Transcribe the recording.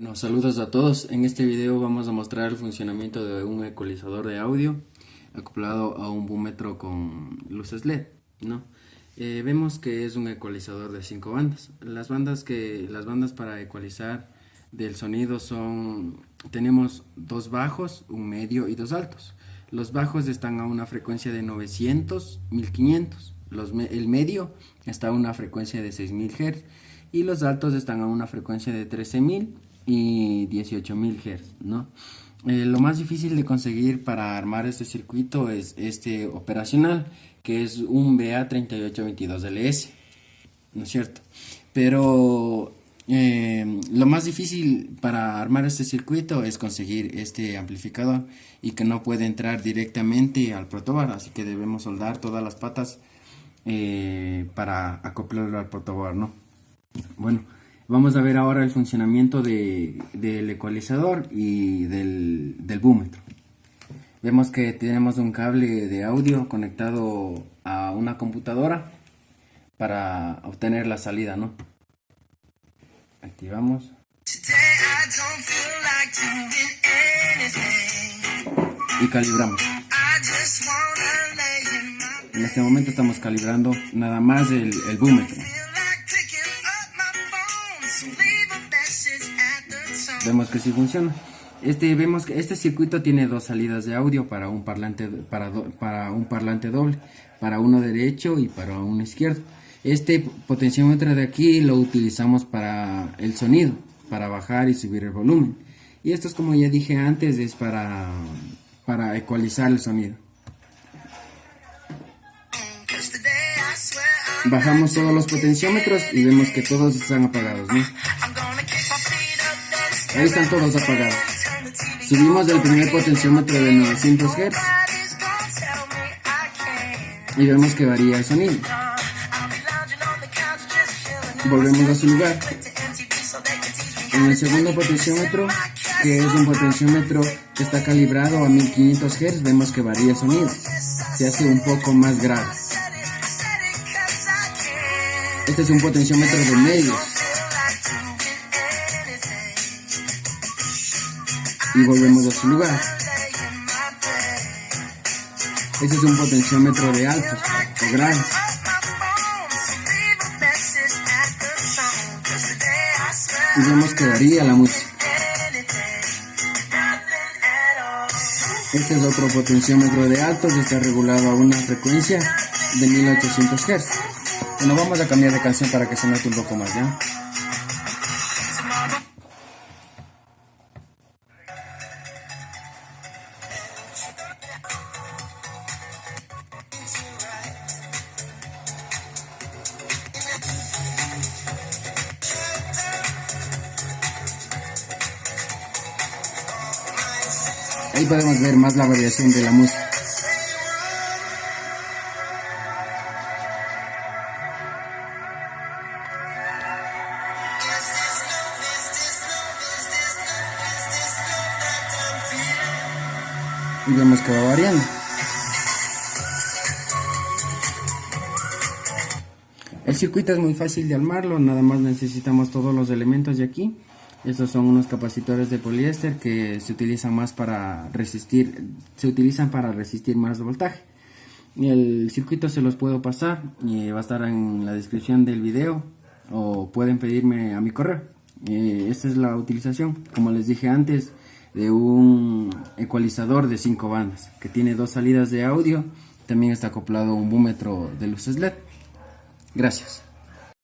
Nos saludos a todos. En este video vamos a mostrar el funcionamiento de un ecualizador de audio acoplado a un búmetro con luces LED, ¿no? Vemos que es un ecualizador de 5 bandas. Las bandas para ecualizar del sonido tenemos dos bajos, un medio y dos altos. Los bajos están a una frecuencia de 900, 1500. El medio está a una frecuencia de 6000 Hz y los altos están a una frecuencia de 13000 y 18000 Hz, ¿no? Lo más difícil de conseguir para armar este circuito es este operacional, que es un BA3822LS, ¿no es cierto? Pero lo más difícil para armar este circuito es conseguir este amplificador y que no puede entrar directamente al protobar, así que debemos soldar todas las patas para acoplarlo al protobar, ¿no? Bueno, vamos a ver ahora el funcionamiento del ecualizador y del búmetro. Vemos que tenemos un cable de audio conectado a una computadora para obtener la salida, ¿no? Activamos. Y calibramos. En este momento estamos calibrando nada más el búmetro. Vemos que sí funciona. Vemos que este circuito tiene dos salidas de audio para un parlante doble, para uno derecho y para uno izquierdo. Este potenciómetro de aquí lo utilizamos para el sonido, para bajar y subir el volumen. Y esto es, como ya dije antes, es para ecualizar el sonido. Bajamos todos los potenciómetros y vemos que todos están apagados, ¿no? Ahí están todos apagados. Subimos del primer potenciómetro de 900 Hz y vemos que varía el sonido. Volvemos a su lugar. En el segundo potenciómetro, que es un potenciómetro que está calibrado a 1500 Hz, vemos que varía el sonido. Se hace un poco más grave. Este es un potenciómetro de medios. Y volvemos a su lugar. Este es un potenciómetro de altos o graves. Y vemos que varía la música. Este es otro potenciómetro de altos y está regulado a una frecuencia de 1800 Hz. Bueno, vamos a cambiar de canción para que se note un poco más, ¿ya? Ahí podemos ver más la variación de la música. Y vemos que va variando. El circuito es muy fácil de armarlo, nada más necesitamos todos los elementos de aquí. Estos son unos capacitores de poliéster que se utilizan para resistir más voltaje. El circuito se los puedo pasar y va a estar en la descripción del video, o pueden pedirme a mi correo. Esta es la utilización, como les dije antes, de un ecualizador de 5 bandas que tiene dos salidas de audio. También está acoplado a un búmetro de luces LED. Gracias.